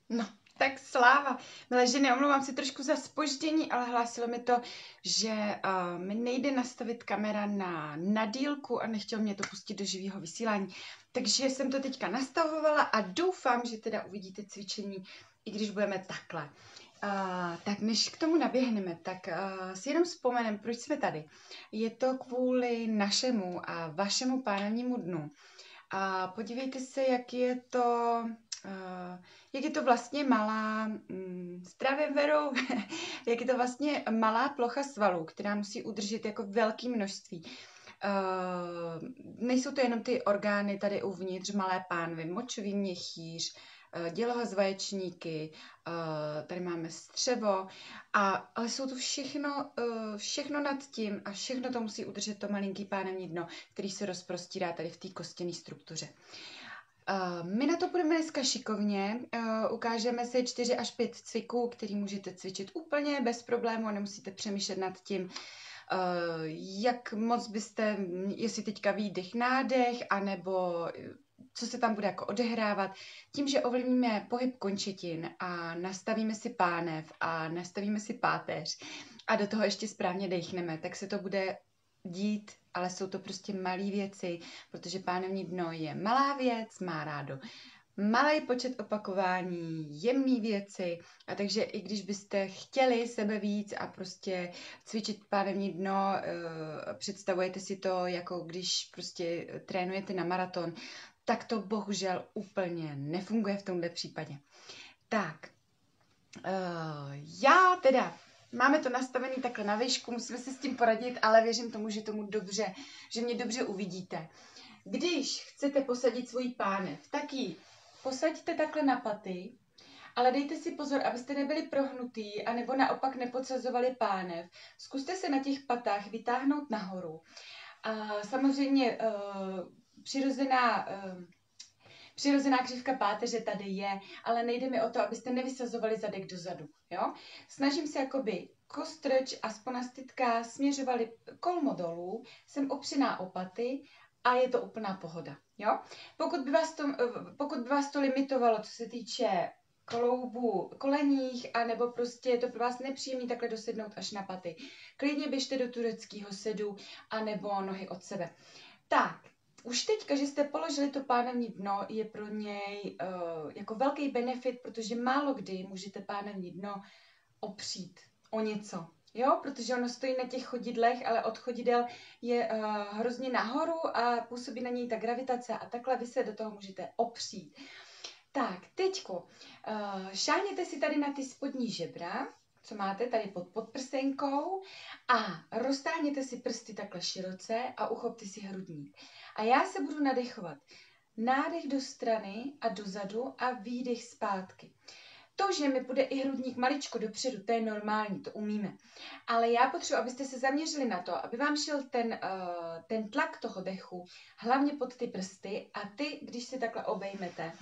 No, tak sláva. Milé ženy, omlouvám se trošku za zpoždění, ale hlásilo mi to, že mi nejde nastavit kamera na dílku a nechtěl mě to pustit do živého vysílání. Takže jsem to teďka nastavovala a doufám, že teda uvidíte cvičení, i když budeme takhle. Tak než k tomu naběhneme, tak si jenom vzpomenem, proč jsme tady. Je to kvůli našemu a vašemu pánevnímu dnu. A podívejte se, jak je to vlastně malá, zdravím Verou, jak je to vlastně malá plocha svalů, která musí udržet jako velké množství. Nejsou to jenom ty orgány tady uvnitř, malé pánvy, močový měchýř, děloha vaječníky, tady máme střevo, ale jsou to všechno nad tím a všechno to musí udržet to malinký pánevní dno, který se rozprostírá tady v té kostěné struktuře. My na to budeme dneska šikovně, ukážeme si 4 až 5 cviků, který můžete cvičit úplně bez problému a nemusíte přemýšlet nad tím, jak moc byste, jestli teďka výdech, nádech, anebo co se tam bude jako odehrávat. Tím, že ovlivníme pohyb končetin a nastavíme si pánev a nastavíme si páteř a do toho ještě správně dechneme, tak se to bude dít, ale jsou to prostě malé věci, protože pánevní dno je malá věc, má rádo malý počet opakování, jemné věci, a takže i když byste chtěli sebe víc a prostě cvičit pánevní dno, představujete si to, jako když prostě trénujete na maraton, tak to bohužel úplně nefunguje v tomhle případě. Tak, já teda máme to nastavené takhle na výšku, musíme si s tím poradit, ale věřím tomu, že mě dobře uvidíte. Když chcete posadit svůj pánev, tak ji posaďte takhle na paty, ale dejte si pozor, abyste nebyli prohnutý, anebo naopak nepodsazovali pánev. Zkuste se na těch patách vytáhnout nahoru. A samozřejmě přirozená křivka páteře tady je, ale nejde mi o to, abyste nevysazovali zadek dozadu. Jo? Snažím se jakoby kostrč a sponastitka směřovali kolmo dolů, jsem opřená o paty a je to úplná pohoda. Jo? Pokud by vás to limitovalo, co se týče kloubů koleních, anebo prostě je to pro vás nepříjemný takhle dosednout až na paty, klidně běžte do tureckého sedu, anebo nohy od sebe. Tak, už teďka, že jste položili to pánevní dno, je pro něj jako velký benefit, protože málo kdy můžete pánevní dno opřít o něco. Jo, protože ono stojí na těch chodidlech, ale od chodidel je hrozně nahoru a působí na něj ta gravitace a takhle vy se do toho můžete opřít. Tak, teďko, šáhněte si tady na ty spodní žebra, co máte tady pod podprsenkou, a roztáhněte si prsty takhle široce a uchopte si hrudník. A já se budu nadechovat. Nádech do strany a dozadu a výdech zpátky. To, že mi bude i hrudník maličko dopředu, to je normální, to umíme. Ale já potřebuji, abyste se zaměřili na to, aby vám šel ten tlak toho dechu, hlavně pod ty prsty, a ty, když si takhle obejmete,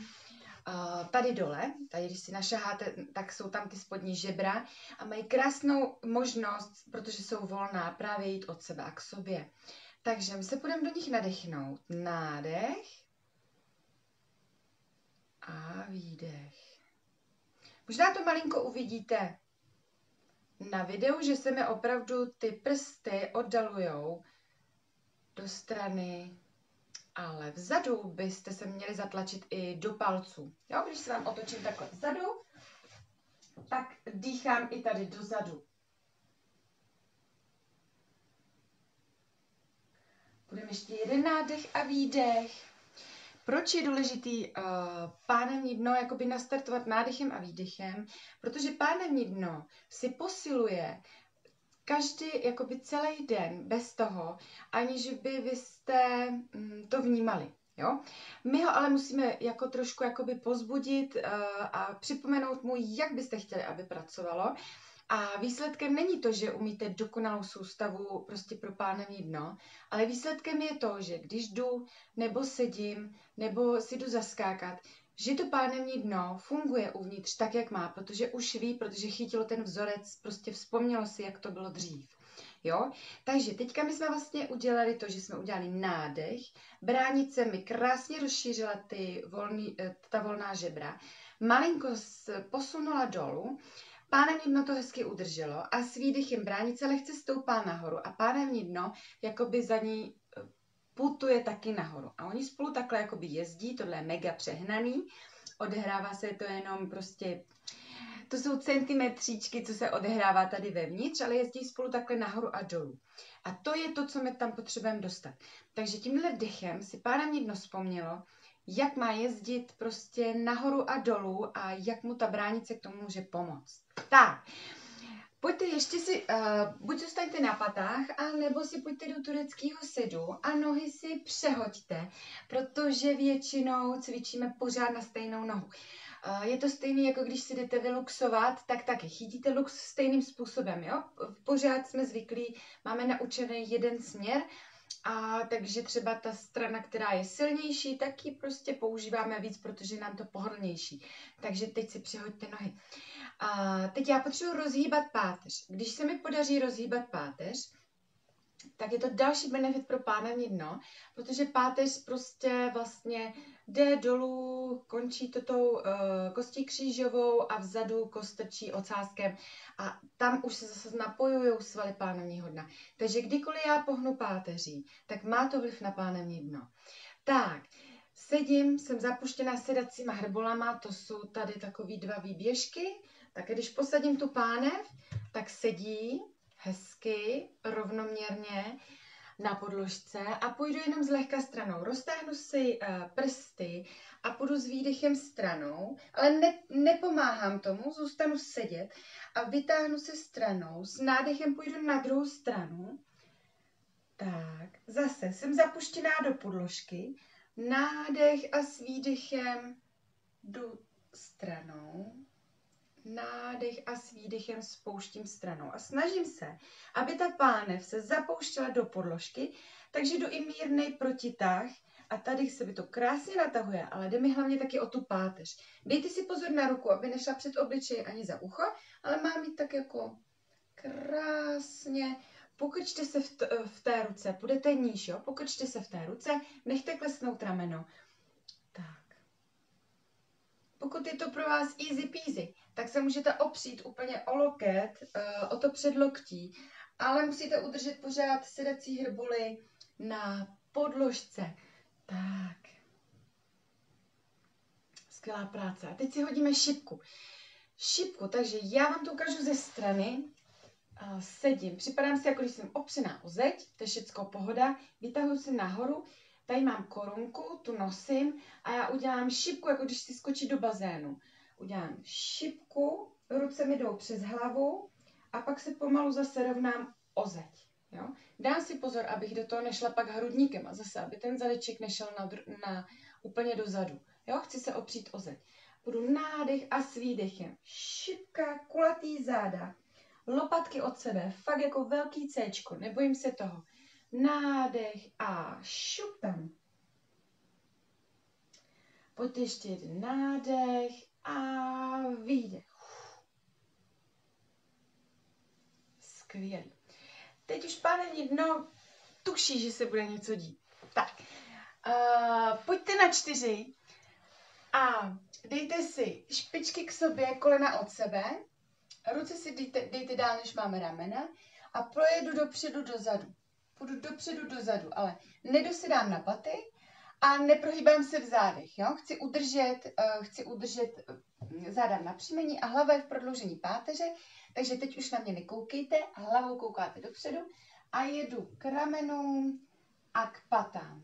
tady dole, tady když si našaháte, tak jsou tam ty spodní žebra a mají krásnou možnost, protože jsou volná, právě jít od sebe a k sobě. Takže my se půjdeme do nich nadechnout. Nádech a výdech. Možná to malinko uvidíte na videu, že se mi opravdu ty prsty oddalujou do strany, ale vzadu byste se měli zatlačit i do palců. Jo, když se vám otočím takhle vzadu, tak dýchám i tady dozadu. Budeme ještě jeden nádech a výdech. Proč je důležitý pánevní dno jakoby nastartovat nádechem a výdechem? Protože pánevní dno si posiluje jakoby celý den bez toho, aniž by vy jste to vnímali. Jo? My ho ale musíme jako trošku jakoby pozbudit a připomenout mu, jak byste chtěli, aby pracovalo. A výsledkem není to, že umíte dokonalou soustavu prostě pro pánevní dno, ale výsledkem je to, že když jdu, nebo sedím, nebo si jdu zaskákat, že to pánevní dno funguje uvnitř tak, jak má, protože už ví, protože chytilo ten vzorec, prostě vzpomnělo si, jak to bylo dřív. Jo? Takže teďka my jsme vlastně udělali to, že jsme udělali nádech, bránice mi krásně rozšířila ta volná žebra, malinko posunula dolů, pánevní dno to hezky udrželo a s výdychem bránice lehce stoupá nahoru a pánevní dno jakoby za ní putuje taky nahoru. A oni spolu takhle jakoby jezdí, tohle je mega přehnaný, odehrává se to jenom prostě, to jsou centimetříčky, co se odehrává tady vevnitř, ale jezdí spolu takhle nahoru a dolů. A to je to, co my tam potřebujeme dostat. Takže tímhle dechem si pánevní dno vzpomnělo, jak má jezdit prostě nahoru a dolů a jak mu ta bránice k tomu může pomoct. Tak, pojďte ještě si, buď zůstaňte na patách, anebo si pojďte do tureckého sedu a nohy si přehoďte, protože většinou cvičíme pořád na stejnou nohu. Je to stejný, jako když si jdete vyluxovat, tak taky chytíte lux stejným způsobem, jo? Pořád jsme zvyklí, máme naučený jeden směr, a takže třeba ta strana, která je silnější, tak ji prostě používáme víc, protože je nám to pohodlnější. Takže teď si přehoďte nohy. A teď já potřebuji rozhýbat páteř. Když se mi podaří rozhýbat páteř, tak je to další benefit pro pánevní dno, protože páteř prostě vlastně jde dolů, končí to tou kostí křížovou a vzadu kostrčí ocáskem a tam už se zase napojují svaly pánevního dna. Takže kdykoliv já pohnu páteří, tak má to vliv na pánevní dno. Tak, sedím, jsem zapuštěná sedacíma hrbolama, to jsou tady takový dva výběžky, tak když posadím tu pánev, tak sedí hezky, rovnoměrně na podložce a půjdu jenom zlehka stranou. Roztáhnu si prsty a půjdu s výdechem stranou, ale nepomáhám tomu, zůstanu sedět a vytáhnu se stranou. S nádechem půjdu na druhou stranu. Tak, zase jsem zapuštěná do podložky. Nádech a s výdechem jdu stranou. Nádech a s výdechem spouštím stranou. A snažím se, aby ta pánev se zapouštěla do podložky, takže jdu i mírnej protitah a tady se by to krásně natahuje, ale jde mi hlavně taky o tu páteř. Dejte si pozor na ruku, aby nešla před obličej ani za ucho, ale má mít tak jako krásně. Pokrčte se v té ruce, půjdete níž, jo? Pokrčte se v té ruce, nechte klesnout rameno. Tak. Pokud je to pro vás easy peasy, tak se můžete opřít úplně o loket, o to předloktí, ale musíte udržet pořád sedací hrboly na podložce. Tak. Skvělá práce. A teď si hodíme šipku. Šipku, takže já vám to ukážu ze strany. Sedím, připadám si, jako když jsem opřená o zeď, to je všecko pohoda, vytahuji si nahoru, tady mám korunku, tu nosím a já udělám šipku, jako když si skočí do bazénu. Udělám šipku, ruce mi jdou přes hlavu a pak se pomalu zase rovnám o zeď. Jo? Dám si pozor, abych do toho nešla pak hrudníkem a zase, aby ten zadeček nešel úplně dozadu. Jo? Chci se opřít o zeď. Budu nádech a s výdechem. Šipka, kulatý záda. Lopatky od sebe, fakt jako velký Cčko, nebojím se toho. Nádech a šup tam. Pojďte ještě jeden nádech a výdech. Skvělý. Teď už pánevní dno tuší, že se bude něco dít. Tak, pojďte na 4 a dejte si špičky k sobě, kolena od sebe. Ruce si dejte dál, než máme ramena a projedu dopředu, dozadu. Půjdu dopředu, dozadu, ale nedosedám na paty a neprohýbám se v zádech. Jo? Chci udržet záda na příjmení a hlava je v prodloužení páteře, takže teď už na mě nekoukejte, hlavou koukáte dopředu a jedu k ramenům a k patám.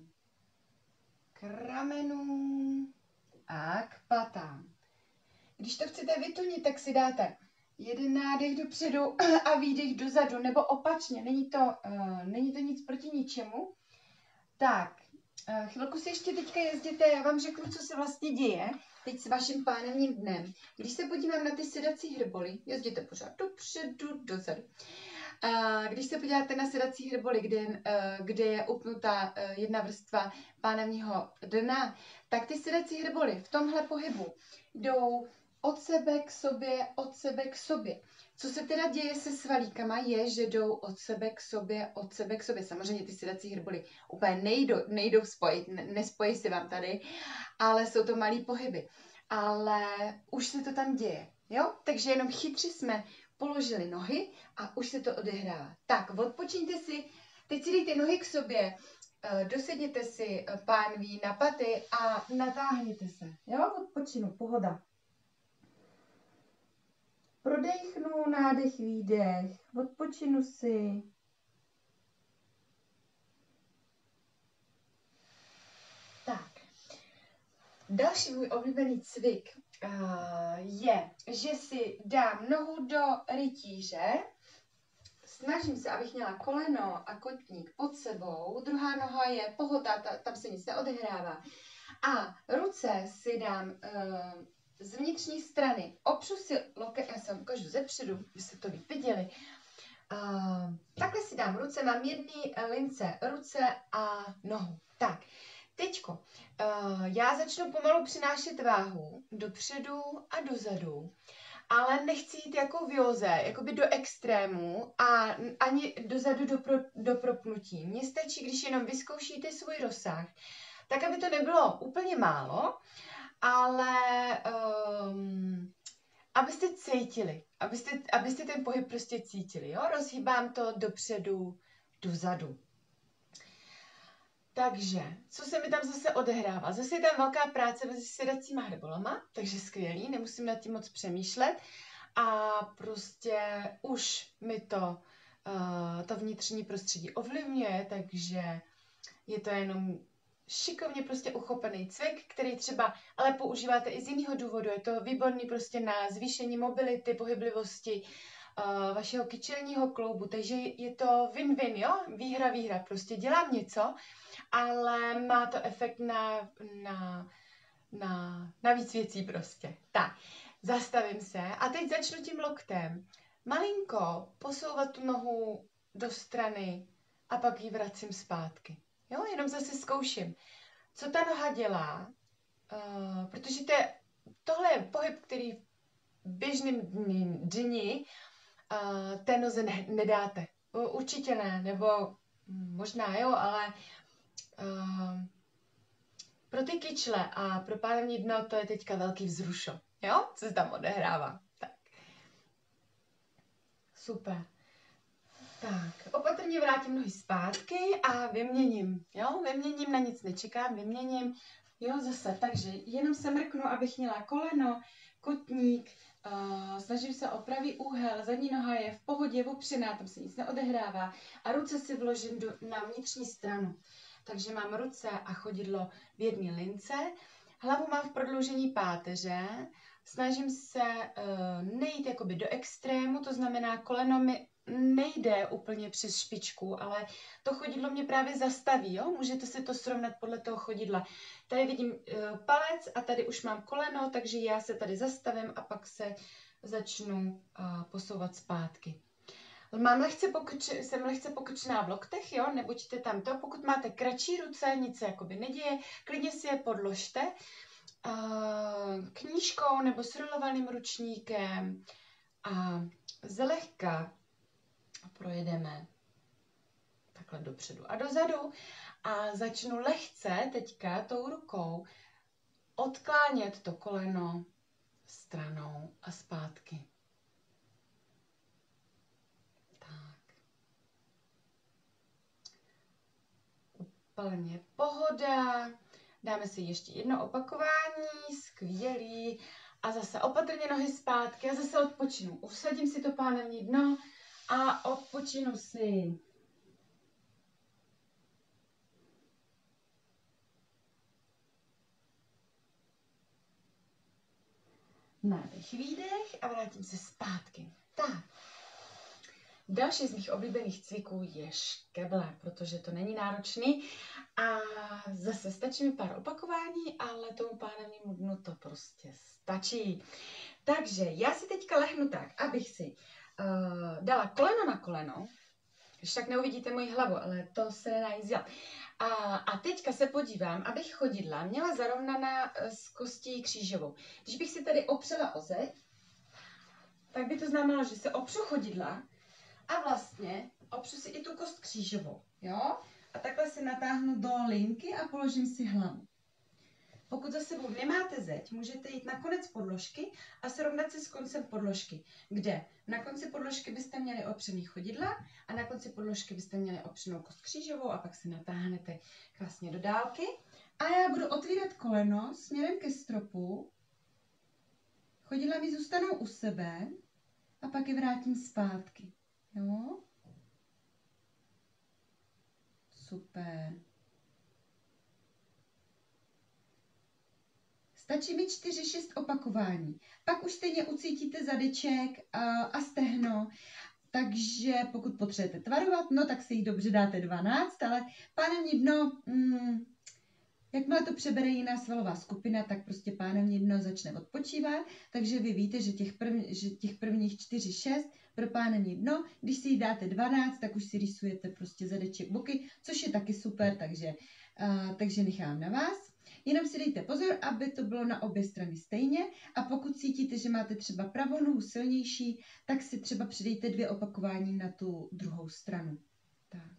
K ramenům a k patám. Když to chcete vytunit, tak si dáte jeden nádech dopředu a výdech dozadu, nebo opačně, není to nic proti ničemu. Tak, chvilku si ještě teďka jezděte, já vám řeknu, co se vlastně děje teď s vaším pánevním dnem. Když se podívám na ty sedací hrboly, jezděte pořád dopředu, dozadu. Když se podíváte na sedací hrboly, kde je upnutá jedna vrstva pánevního dna, tak ty sedací hrboly v tomhle pohybu jdou od sebe k sobě, od sebe k sobě. Co se teda děje se svalíkama je, že jdou od sebe k sobě, od sebe k sobě. Samozřejmě ty sedací hrboly úplně nejdou spojit, nespojí se vám tady, ale jsou to malý pohyby. ale už se to tam děje, jo? Takže jenom chytře jsme položili nohy a už se to odehrává. Tak, odpočiňte si, teď si dejte nohy k sobě, dosedněte si pánví na paty a natáhněte se, jo? Odpočinu, pohoda. Prodechnu, nádech, výdech, odpočinu si. Tak, další můj oblíbený cvik je, že si dám nohu do rytíře, snažím se, abych měla koleno a kotník pod sebou, druhá noha je pohoda, tam se nic neodehrává. A ruce si dám z vnitřní strany, opřu si loket, já se vám ukážu zepředu, byste to líp viděli. Takhle si dám ruce, mám jedny lince, ruce a nohu. Tak, teďko, já začnu pomalu přinášet váhu dopředu a dozadu, ale nechci jít jako v józe, jakoby do extrému a ani dozadu do propnutí. Mně stačí, když jenom vyzkoušíte svůj rozsah, tak aby to nebylo úplně málo, ale abyste cítili, abyste ten pohyb prostě cítili, jo? Rozhýbám to dopředu, dozadu. Takže, co se mi tam zase odehrává? Zase je tam velká práce mezi sedacíma hrbolama, takže skvělý, nemusím nad tím moc přemýšlet a prostě už mi to vnitřní prostředí ovlivňuje, takže je to jenom šikovně prostě uchopený cvik, který třeba ale používáte i z jiného důvodu. Je to výborný prostě na zvýšení mobility, pohyblivosti vašeho kyčelního kloubu, takže je to win-win, jo? Výhra, prostě dělám něco, ale má to efekt na víc věcí prostě. Tak, zastavím se a teď začnu tím loktem. Malinko posouvat tu nohu do strany a pak ji vracím zpátky. Jo, jenom zase zkouším, co ta noha dělá, protože tohle je pohyb, který v běžném dni té noze nedáte. Určitě ne, nebo možná jo, ale pro ty kyčle a pro pánevní dno to je teďka velký vzrušo, jo, co se tam odehrává. Tak. Super. Tak, opatrně vrátím nohy zpátky a vyměním, jo, vyměním, na nic nečekám, vyměním, jo, zase, takže jenom se mrknu, abych měla koleno, kotník, snažím se o pravý úhel, zadní noha je v pohodě, opřená, tam se nic neodehrává a ruce si vložím na vnitřní stranu. Takže mám ruce a chodidlo v jedné lince, hlavu mám v prodloužení páteře, snažím se nejít jakoby do extrému, to znamená koleno mi nejde úplně přes špičku, ale to chodidlo mě právě zastaví, jo? Můžete si to srovnat podle toho chodidla. Tady vidím palec a tady už mám koleno, takže já se tady zastavím a pak se začnu posouvat zpátky. Jsem lehce pokrčená v loktech, jo? Nebuďte tam to. Pokud máte kratší ruce, nic se jakoby neděje, klidně si je podložte knížkou nebo s rulovaným ručníkem a zlehka projedeme takhle dopředu a dozadu a začnu lehce teďka tou rukou odklánět to koleno stranou a zpátky. Tak. Úplně pohoda. Dáme si ještě jedno opakování, skvělý. A zase opatrně nohy zpátky a zase odpočinu. Usadím si to pánevní dno a odpočinu si. Nádech, výdech a vrátím se zpátky. Tak. Další z mých oblíbených cviků je škeble, protože to není náročný a zase stačí mi pár opakování, ale tomu pánevnímu dnu to prostě stačí. Takže já si teďka lehnu tak, abych si dala koleno na koleno, však neuvidíte moji hlavu, ale to se nedá nic dělat. A teďka se podívám, abych chodidla měla zarovnaná s kostí křížovou. Když bych si tady opřela o zeď, tak by to znamenalo, že se opřu chodidla a vlastně opřu si i tu kost křížovou, jo? A takhle si natáhnu do linky a položím si hlavu. Pokud za sebou nemáte zeď, můžete jít na konec podložky a srovnat se s koncem podložky, kde na konci podložky byste měli opřený chodidla a na konci podložky byste měli opřenou kost křížovou a pak se natáhnete krásně do dálky. A já budu otvírat koleno směrem ke stropu, chodidla mi zůstanou u sebe a pak je vrátím zpátky. Jo? Super. Stačí mi 4-6 opakování. Pak už stejně ucítíte zadeček a stehno, takže pokud potřebujete tvarovat, no tak si jich dobře dáte 12, ale pánevní dno, jakmile to přebere jiná svalová skupina, tak prostě pánevní dno začne odpočívat, takže vy víte, že těch prvních 4-6 pro pánevní dno, když si jich dáte 12, tak už si rýsujete prostě zadeček, boky, což je taky super, takže nechám na vás. Jenom si dejte pozor, aby to bylo na obě strany stejně a pokud cítíte, že máte třeba pravou nohu silnější, tak si třeba přidejte 2 opakování na tu druhou stranu. Tak.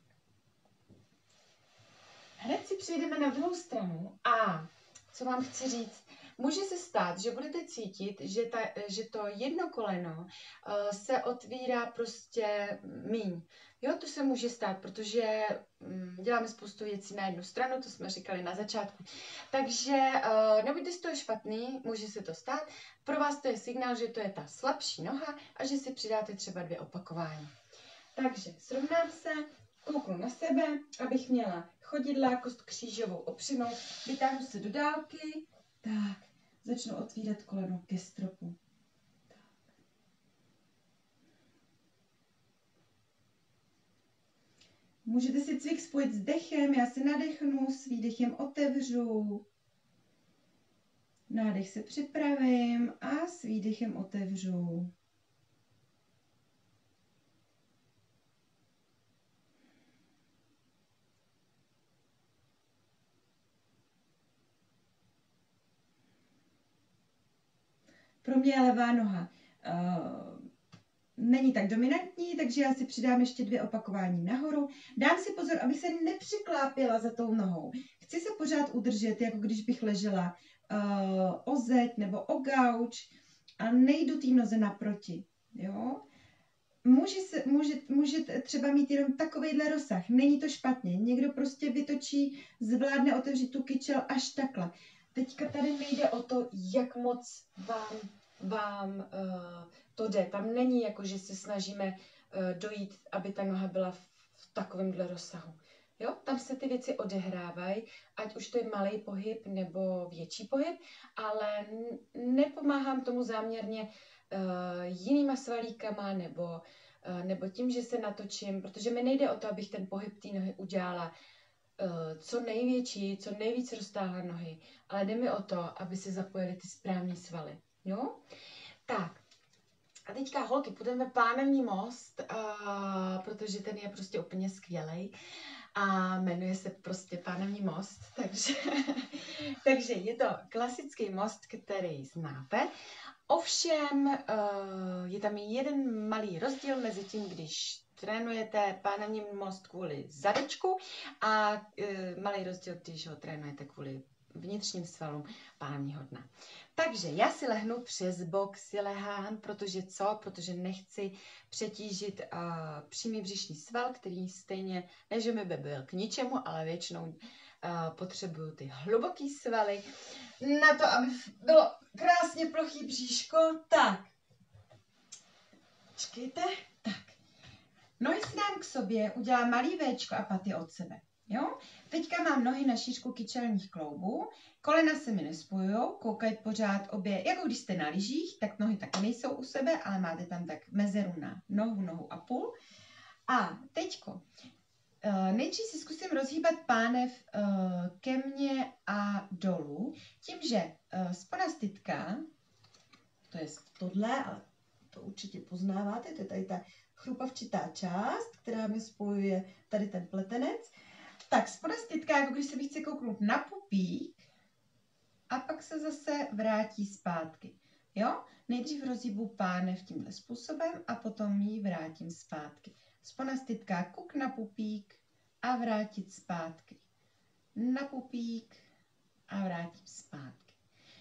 Hned si přejdeme na druhou stranu a co vám chci říct, může se stát, že budete cítit, že to jedno koleno se otvírá prostě míň. Jo, to se může stát, protože děláme spoustu věcí na jednu stranu, to jsme říkali na začátku. Takže nebuďte z toho špatný, může se to stát. Pro vás to je signál, že to je ta slabší noha a že si přidáte třeba 2 opakování. Takže srovnám se, kouknu na sebe, abych měla chodidla, kost křížovou opřenou, vytáhnu se do dálky, tak, začnu otvírat koleno ke stropu. Můžete si cvik spojit s dechem, já si nadechnu, s výdechem otevřu. Nádech se připravím a s výdechem otevřu. Pro mě je levá noha není tak dominantní, takže já si přidám ještě 2 opakování nahoru. Dám si pozor, abych se nepřiklápěla za tou nohou. Chci se pořád udržet, jako když bych ležela o zeď nebo o gauč a nejdu té noze naproti. Jo? Může třeba mít jenom takovejhle rozsah. Není to špatně. Někdo prostě vytočí, zvládne otevřít tu kyčel až takhle. Teďka tady nejde o to, jak moc vám to jde. Tam není jako, že se snažíme dojít, aby ta noha byla v takovémhle rozsahu. Jo? Tam se ty věci odehrávají, ať už to je malý pohyb nebo větší pohyb, ale nepomáhám tomu záměrně jinýma svalíkama nebo tím, že se natočím, protože mi nejde o to, abych ten pohyb té nohy udělala co největší, co nejvíc roztáhla nohy, ale jde mi o to, aby se zapojily ty správné svaly. Jo? Tak, a teďka holky, půjdeme pánevní most, protože ten je prostě úplně skvělej a jmenuje se prostě pánevní most, takže je to klasický most, který znáte. Ovšem je tam jeden malý rozdíl mezi tím, když trénujete pánevní most kvůli zadečku a malý rozdíl, když ho trénujete kvůli vnitřním svalům pánevního dna. Takže já si lehnu přes bok, si lehám, protože nechci přetížit přímý břišní sval, který stejně, ne že mi by byl k ničemu, ale většinou potřebuju ty hluboký svaly na to, aby bylo krásně plochý bříško. Tak, počkejte, tak. Nohy si dám k sobě, udělám malý véčko a paty od sebe. Jo? Teďka mám nohy na šířku kyčelních kloubů, kolena se mi nespojujou, koukají pořád obě, jako když jste na lyžích, tak nohy taky nejsou u sebe, ale máte tam tak mezeru na nohu a půl. A teďko, nejdřív si zkusím rozhýbat pánev ke mně a dolů, tím, že spona stytka, to je tohle, ale to určitě poznáváte, to je tady ta chrupavčitá část, která mi spojuje tady ten pletenec. Tak spona stytka, jako když se mi chce kouknout na pupík a pak se zase vrátí zpátky. Jo? Nejdřív rozhýbu pánev tímhle způsobem a potom ji vrátím zpátky. Spona stytka, kuk na pupík a vrátit zpátky. Na pupík a vrátím zpátky.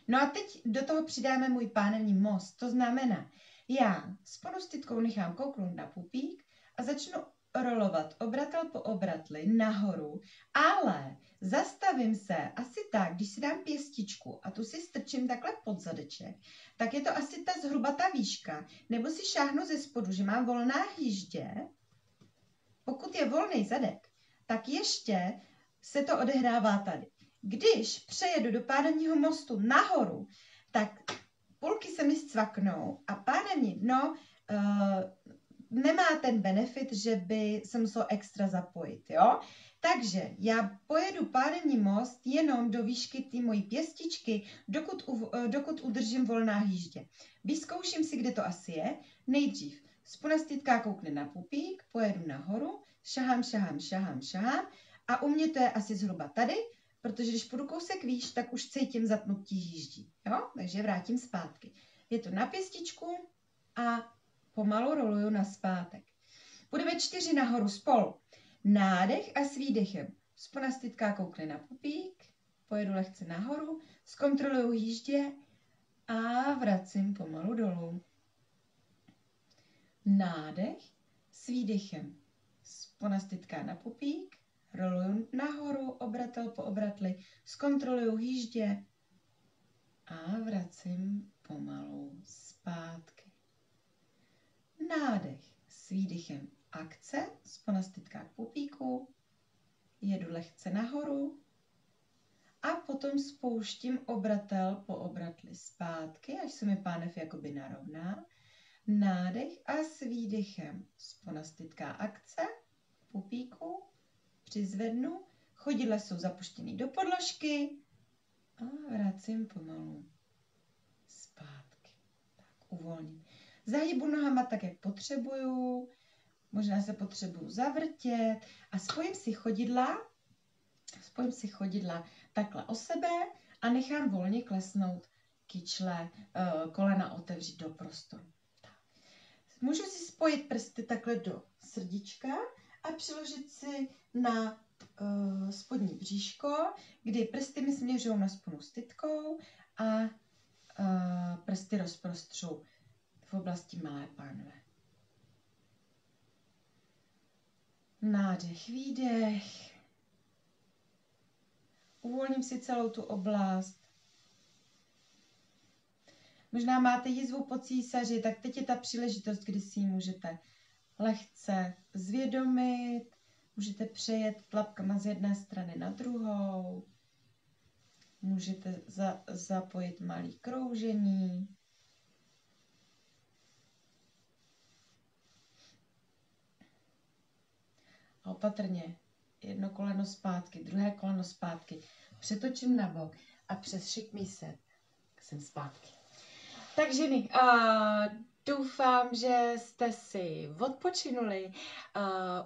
No a teď do toho přidáme můj pánevní most. To znamená, já spolu s tytkou nechám kouknout na pupík a začnu rolovat obratel po obratli nahoru, ale zastavím se asi tak, když si dám pěstičku a tu si strčím takhle pod zadeček, tak je to asi zhruba ta výška, nebo si šáhnu ze spodu, že mám volná hýždě. Pokud je volný zadek, tak ještě se to odehrává tady. Když přejedu do pánevního mostu nahoru, tak půlky se mi zcvaknou a pánevní dno nemá ten benefit, že by se muselo extra zapojit, jo? Takže já pojedu pánevní most jenom do výšky té mojí pěstičky, dokud udržím volná hýždě. Vyzkouším si, kde to asi je. Nejdřív spunastitka koukne na pupík, pojedu nahoru, šahám a u mě to je asi zhruba tady, protože když půjdu kousek výš, tak už cítím zatnutí hýždí, jo? Takže vrátím zpátky. Je to na pěstičku a pomalu roluju nazpátek. Půjdeme 4 nahoru spolu. Nádech a s výdechem. Spunastitka koukne na pupík, pojedu lehce nahoru, zkontroluju hýždě a vracím pomalu dolů. Nádech s výdechem. Spunastitka na pupík, roluju nahoru, obratel po obratli, zkontroluju hýždě a vracím pomalu zpátky. Nádech s výdechem akce, spunastitka k pupíku, jedu lehce nahoru a potom spouštím obratel po obratli zpátky, až se mi pánev jakoby narovná. Nádech a s výdechem spunastitka akce k pupíku, přizvednu, chodidla jsou zapuštěny do podložky a vracím pomalu zpátky. Tak, uvolním. Zahybu nohama tak, jak potřebuju, možná se potřebuju zavrtět a spojím si chodidla takhle o sebe a nechám volně klesnout kyčle, kolena otevřít do prostoru. Tak. Můžu si spojit prsty takhle do srdíčka a přiložit si na spodní bříško, kdy prsty mi směřují na sponu s tytkou a prsty rozprostřu v oblasti malé pánve. Nádech, výdech. Uvolním si celou tu oblast. Možná máte jizvu po císaři, tak teď je ta příležitost, kdy si ji můžete lehce zvědomit. Můžete přejet tlapkama z jedné strany na druhou. Můžete zapojit malý kroužení. A opatrně. Jedno koleno zpátky, druhé koleno zpátky. Přetočím na bok a přes šikmíset jsem zpátky. Tak ženy, doufám, že jste si odpočinuli.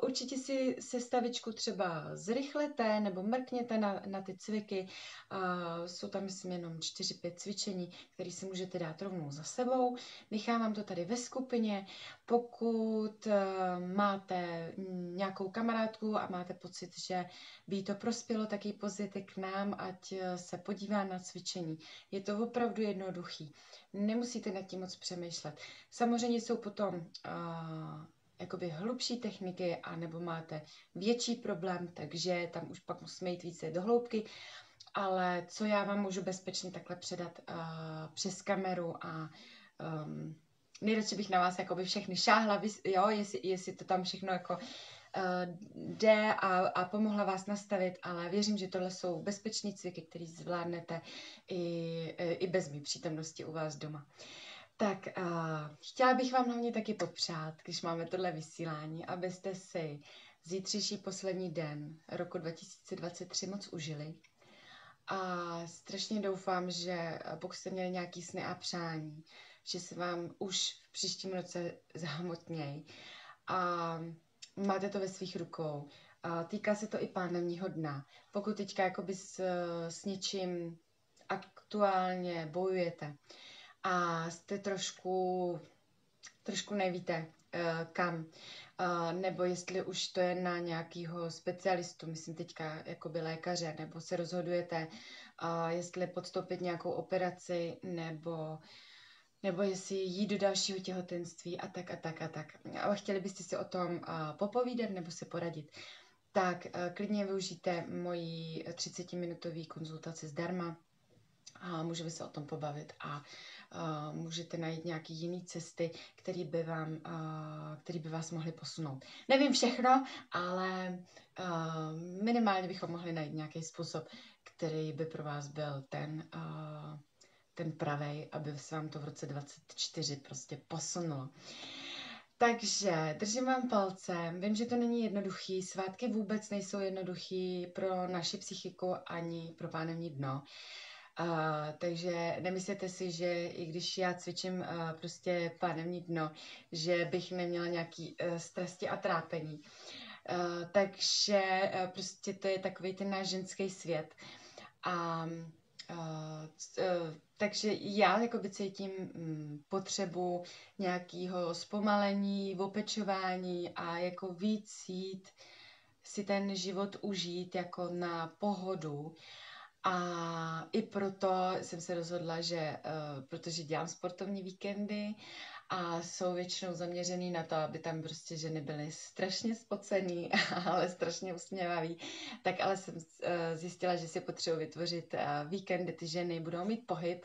Určitě si sestavičku třeba zrychlete nebo mrkněte na ty cviky. Jsou tam, myslím, jenom 4-5 cvičení, které si můžete dát rovnou za sebou. Nechám vám to tady ve skupině. Pokud máte nějakou kamarádku a máte pocit, že by jí to prospělo, tak ji pozvěte k nám, ať se podívá na cvičení. Je to opravdu jednoduchý. Nemusíte nad tím moc přemýšlet. Samozřejmě jsou potom jakoby hlubší techniky, anebo máte větší problém, takže tam už pak musíme jít více do hloubky, ale co já vám můžu bezpečně takhle předat přes kameru a nejradši bych na vás jakoby všechny šáhla, jo, jestli to tam všechno jako jde a pomohla vás nastavit, ale věřím, že tohle jsou bezpečné cviky, které zvládnete i bez mé přítomnosti u vás doma. Tak chtěla bych vám hlavně taky popřát, když máme tohle vysílání, abyste si zítřejší poslední den roku 2023 moc užili. A strašně doufám, že pokud jste měli nějaký sny a přání, že se vám už v příštím roce zahmotněj a máte to ve svých rukou. Týká se to i pánevního dna. Pokud teďka jakoby s něčím aktuálně bojujete a jste trošku nevíte kam, nebo jestli už to je na nějakého specialistu, myslím teďka jakoby lékaře, nebo se rozhodujete jestli podstoupit nějakou operaci, nebo jestli jít do dalšího těhotenství a tak a tak a tak. A chtěli byste si o tom popovídat nebo se poradit, tak klidně využijte moji 30-minutový konzultaci zdarma a můžeme se o tom pobavit a můžete najít nějaké jiné cesty, které by vás mohly posunout. Nevím všechno, ale minimálně bychom mohli najít nějaký způsob, který by pro vás byl ten pravej, aby se vám to v roce 2024 prostě posunulo. Takže držím vám palce. Vím, že to není jednoduchý. Svátky vůbec nejsou jednoduchý pro naši psychiku ani pro pánevní dno. Takže nemyslete si, že i když já cvičím prostě pánevní dno, že bych neměla nějaký strasti a trápení. Takže prostě to je takový ten náš ženský svět. Takže já jakoby cítím potřebu nějakého zpomalení, opečování a jako víc jít si ten život užít jako na pohodu. A i proto jsem se rozhodla, že protože dělám sportovní víkendy a jsou většinou zaměřený na to, aby tam prostě ženy byly strašně spocený, ale strašně usměvavý, tak ale jsem zjistila, že si potřebuji vytvořit víkendy, ty ženy budou mít pohyb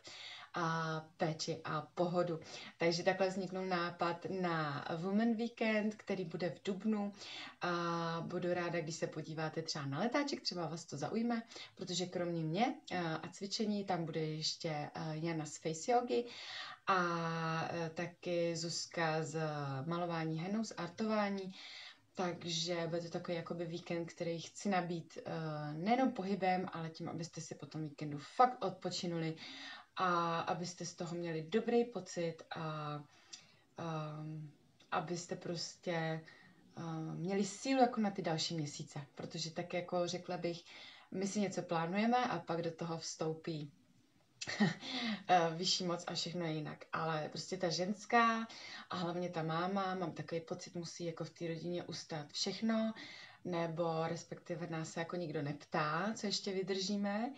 a péči a pohodu. Takže takhle vzniknul nápad na Women Weekend, který bude v dubnu a budu ráda, když se podíváte třeba na letáček, třeba vás to zaujme, protože kromě mě a cvičení tam bude ještě Jana z Face Yogi a taky Zuzka z malování henou, z artování. Takže bude to takový jakoby víkend, který chci nabít nejenom pohybem, ale tím, abyste si po tom víkendu fakt odpočinuli a abyste z toho měli dobrý pocit a abyste prostě měli sílu jako na ty další měsíce. Protože tak jako řekla bych, my si něco plánujeme a pak do toho vstoupí vyšší moc a všechno je jinak. Ale prostě ta ženská a hlavně ta máma, mám takový pocit, musí jako v té rodině ustát všechno, nebo respektive nás se jako nikdo neptá, co ještě vydržíme.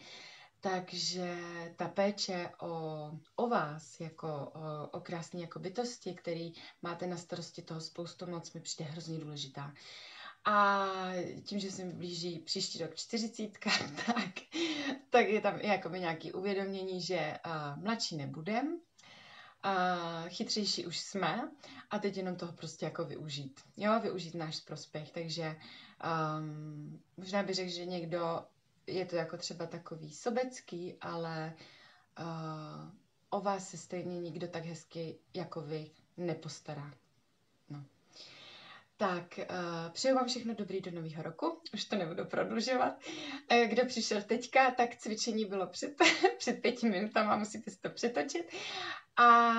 Takže ta péče o vás, jako o krásné jako bytosti, který máte na starosti toho spoustu moc, mi přijde hrozně důležitá. A tím, že se mi blíží příští rok 40, tak je tam i jakoby nějaké uvědomění, že mladší nebudem, chytřejší už jsme a teď jenom toho prostě jako využít. Jo, využít náš prospěch, takže možná bych řekl, že někdo je to jako třeba takový sobecký, ale o vás se stejně nikdo tak hezky jako vy nepostará. No. Tak, přeju vám všechno dobrý do nového roku, už to nebudu prodlužovat. Kdo přišel teďka, tak cvičení bylo před 5 minutami, musíte si to přetočit. A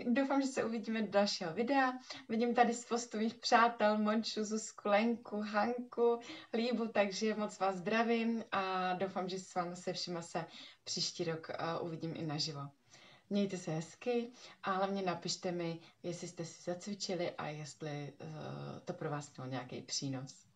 doufám, že se uvidíme do dalšího videa. Vidím tady spoustu mých přátel, Monču, Zuzku, Lenku, Hanku, Líbu, takže moc vás zdravím a doufám, že s vámi se všema se příští rok uvidím i naživo. Mějte se hezky a hlavně napište mi, jestli jste si zacvičili a jestli to pro vás mělo nějaký přínos.